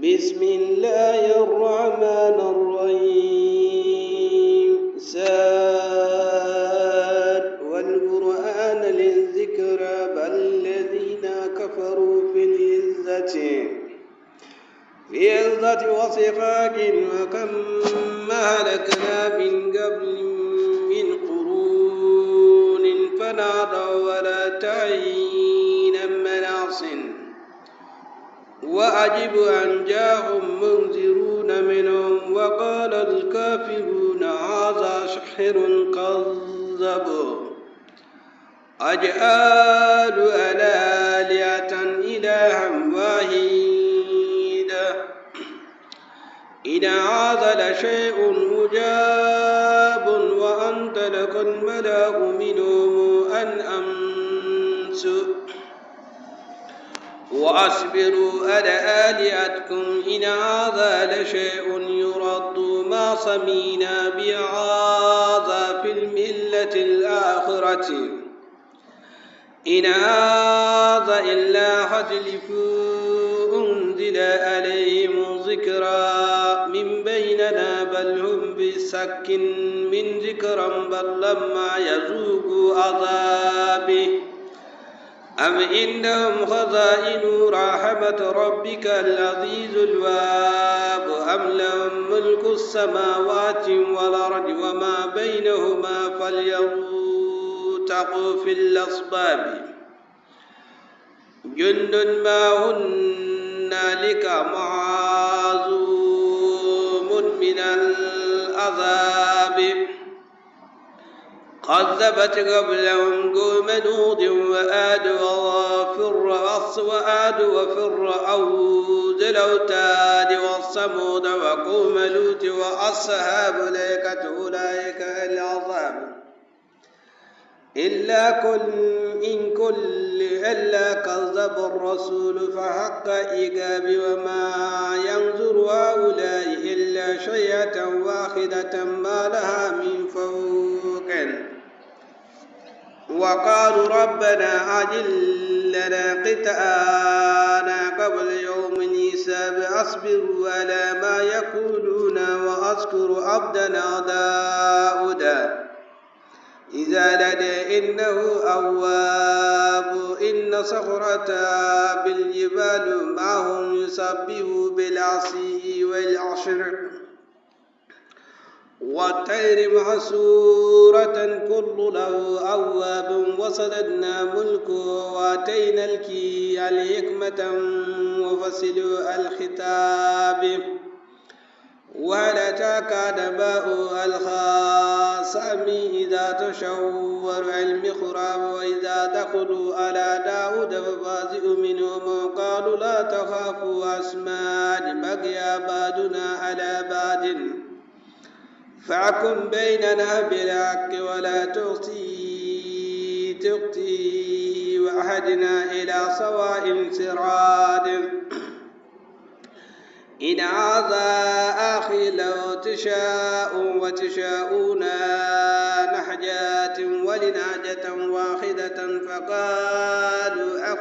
بسم الله الرحمن الرحيم ساد والقرآن للذكرى بل الذين كفروا في عزة وصفاق وكم مهلكنا من قبل من قرون فنادوا ولا تعين مناصٍ وأجب أن جاءهم منذرون منهم وقال الكافرون هذا سحر كذب أجعل آلهة إلها واحدا إن هذا لشيء عجاب وأنت لك الملأ منهم أن أمسوا وأصبروا على آلهتكم إن هذا لشيء يرد ما سمينا بهذا في الملة الآخرة إن هذا إلا حلف أنزل عليهم ذكرى من بيننا بل هم بشك من ذكرى بل لما يذوقوا عذابه أم إنهم خزائن رحمة ربك العزيز الوهاب أم لهم ملك السماوات والأرض وما بينهما فليرتقوا في الأسباب جند ما هنالك معزوم من العذاب كذبت قبلهم قوم لوط وآد وفرعون ذي الأوتاد والثمود وقوم لوط وأصحاب الأيكة أولئك العذاب إلا كذب الرسول فحق عقابي وما ينظر هؤلاء إلا شيئة واحدة ما لها من فوق وقالوا ربنا عجل لنا قطعنا قبل يوم الحساب أصبروا على ما يقولون وأذكروا عبدنا داود إذا لدى إنه أواب إن صخرة بالجبال معهم يسبه بالعشي والعشر والطير محصورة كل له أواب وصددنا ملكه وآتينا الحكمة وفصل الخطاب وهل أتاك نبأ الخصم إذا تشور المخراب وإذا دخلوا على داود ففازئوا منهم قالوا لا تخافوا أسمان بقي بعضنا على بعض فاحكم بيننا بالحق ولا تؤتي وأهدنا إلى سواء صراط إن هذا أخي لو تشاء وتشاءون نحجات ولناجة واحدة فقالوا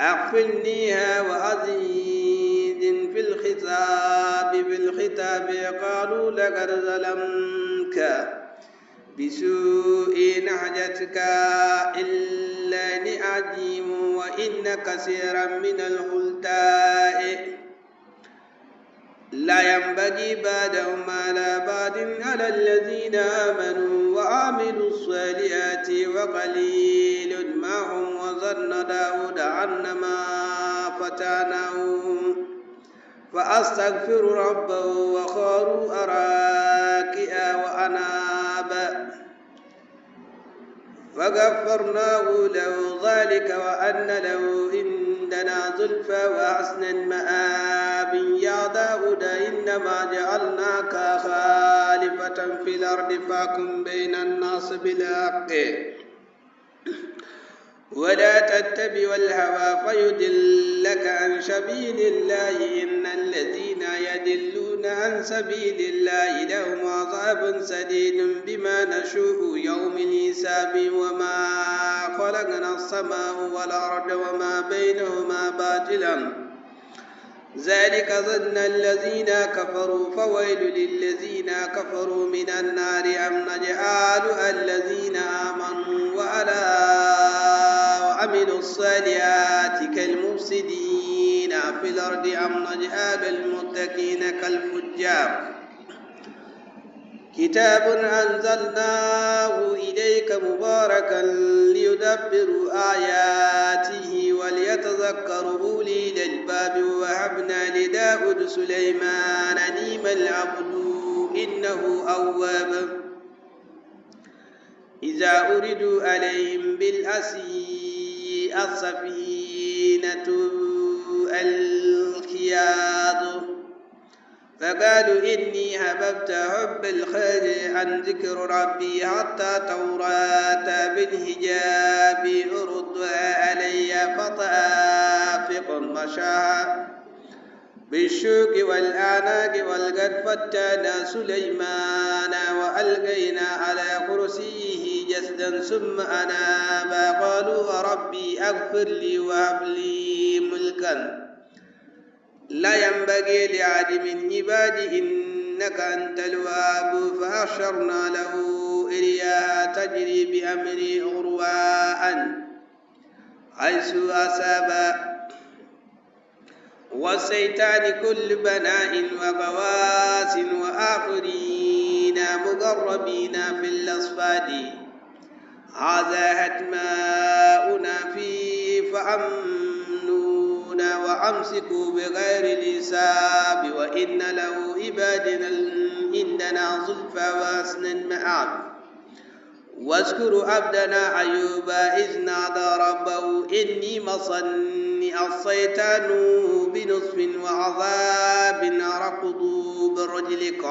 أقفلنيها وأزيد في الخطاب قالوا لقد ظلمك بسوء نهجتك إلا لأجيم وإن كثيرا من الخلطاء لا ينبغي بعدهم على بعد على الذين آمنوا وعملوا الصالحات وقليل ما هم وظن داود أنما فتناه فأستغفر ربه وخاروا راكعا وأناب فغفرناه له ذلك وأن له عندنا زلفى وحسن مآب يا داود إنما جعلناك خالفة في الأرض فاحكم بين الناس بالحق ولا تتبع الهوى فيضلك عن سبيل الله إن الذين يضلون عن سبيل الله لهم عذاب شديد بما نسوا يوم الحساب وما خلقنا السماء والأرض وما بينهما باطلا ذلك ظن الذين كفروا فويل للذين كفروا من النار أم نجعل الذين آمنوا وعملوا الصالحات كالمفسدين في الأرض أم نجعل المتقين كالفجار كتاب أنزلناه إليك مباركا ليدبروا آياته وليتذكروا أولي الألباب وهبنا لداود سليمان نعم العبد إنه أواب إذا أردوا عليهم بالأسي السفينة الخياط فقالوا إني حببت حب الخير عن ذكر ربي حتى توراة بالحجاب أردها علي فطافق مشاها بالشوك والأعناق والقد فتنا سليمان وألقينا على كرسيه جسدا ثم أناب قالوا ربي أغفر لي وهب لي ملكا لا ينبغي لأحد من عبادي إنك أنت الوهاب فأشرنا له إرياها تجري بأمري غرواء حيث أصاب والشيطان كل بناء وغواص وآخرين مقربين في الأصفاد هذا هتماؤنا فيه فأمنونا وأمسكوا بغير الحساب وإن له عبادنا عندنا زلفى وحسن مآب واذكروا عبدنا أيوب إذ نادى ربه إني مسني الشيطان بنصب وعذاب ركضوا برجلك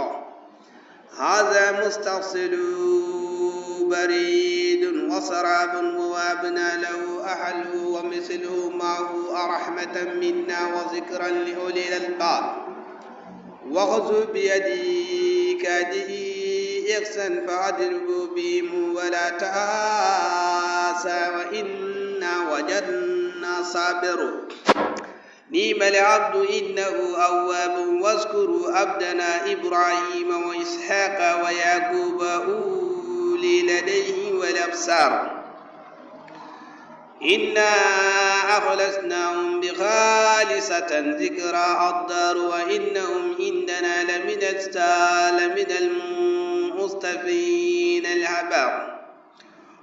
هذا مستصل بريد وسراب ووهبنا له أهله ومثله معه رحمة منا وذكرا لأولي الألباب وخذوا بيدك إحسان فأضربوا بهم ولا تأسى وإنا وجدنا صابرا نعم العبد إنه أواب واذكروا عبدنا إبراهيم وإسحاق ويعقوب أولي لديه والأبصار إنا أخلصناهم بخالصة ذكرى الدار وإنهم عندنا لمن المصطفين الأخيار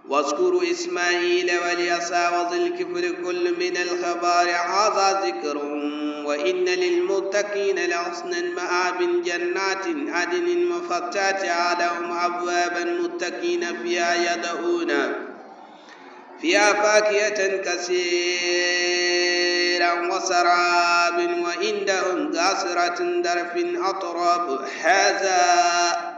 واذكروا إسماعيل واليسع وذي الكفل كل من الخبار هذا ذكر وإن للمتقين لحسن مآب جنات عدن مفتحة لهم أبوابا متقين فيها يدعون فيها فاكهة كثيرا وسراب وعندهم قاصرة درف أطراب هذا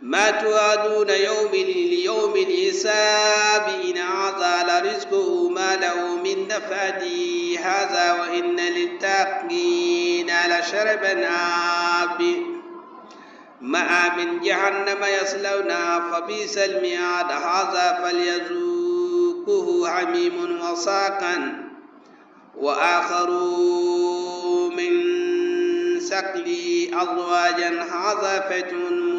ما توعدون ليوم الحساب إن هذا لرزقه ما له من نفاد هذا وإن للتقين لشربا مآب جهنم يصلونها فبئس المعاد هذا فليذوقه حميم وساقا وآخر من سقل أزواجا هذا فتن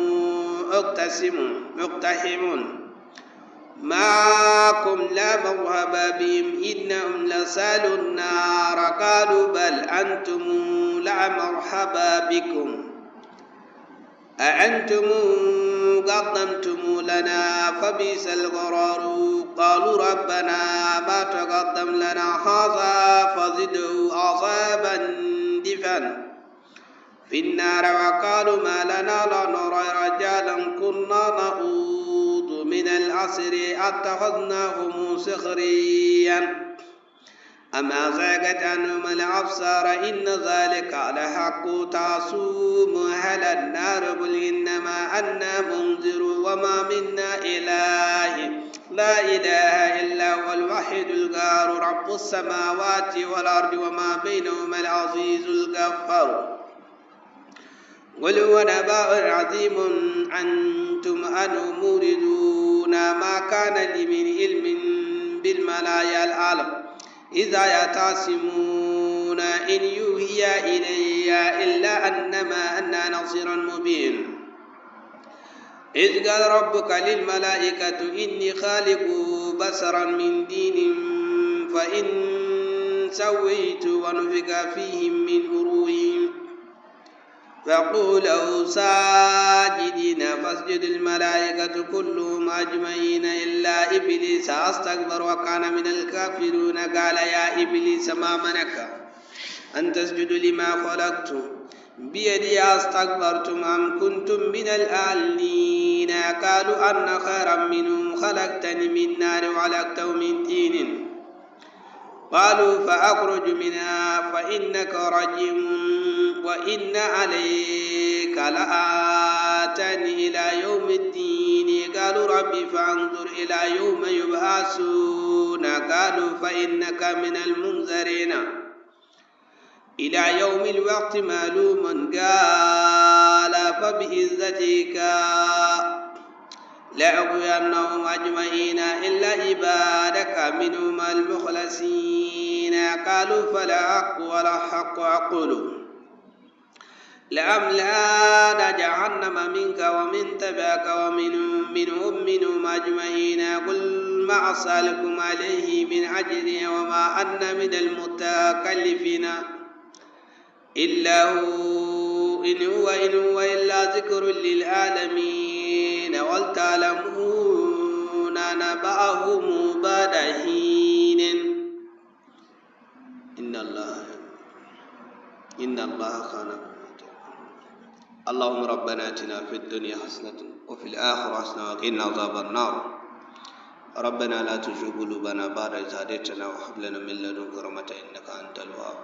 مقتحم معكم لا مرحبا بهم إنهم لسالوا النار قالوا بل أنتم لا مرحبا بكم أأنتم قدمتم لنا فبئس القرار قالوا ربنا ما تقدم لنا هذا فزده عذابا ضعفا في النار وقالوا ما لنا لا نرى رجالا كنا نعود من العصر اتخذناهم سخريا أما زاغت عنهم الأبصار إن ذلك لحق تعصوم على النار قل إنما أنا منذر وما منا إله لا إله إلا هو الوحيد القهار رب السماوات والأرض وما بينهما العزيز الغفار قل هو نبأ عظيم أنتم عنه موردون ما كان لي من علم بالملائكة الأعلى إذا يعتصمون إن يوحي إلي إلا أنما أنا نصير مبين إذ قال ربك للملائكة إني خالق بشرا من طين فإن سويت ونفخ فيهم من روحي فقولوا ساجدين فاسجد الملائكة كلهم أجمعين إلا إبليس استكبر وكان من الكافرين قال يا إبليس ما منعك أن تسجد لما خلقت بيدي استكبرتم أم كنتم من الآلين قالوا أن خيرا منهم خلقتني من نار وخلقته من طين قالوا فأخرج منها فإنك رجيم وإن عليك لآتًا إلى يوم الدين قالوا ربي فانظر إلى يوم يبعثون قالوا فإنك من المنذرين إلى يوم الوقت معلوم قال فبعزتك لأغوينهم أجمعين إلا عبادك منهم المخلصين قالوا فلا حق ولا حق أقول لأملأن جهنم منك ومن تبعك ومنهم أجمعين قل ما أسألكم عليه من أجر وما أنا من المتكلفين إلا هو إن هو إلا ذكر للعالمين ولتعلمون نبأه بعد حين إن الله كان اللهم ربنا آتنا في الدنيا حسنة وفي الآخرة حسنة وقنا عذاب النار ربنا لا تزغ قلوبنا بعد إذ هديتنا وهب لنا من لدنك رحمة إنك أنت الوهاب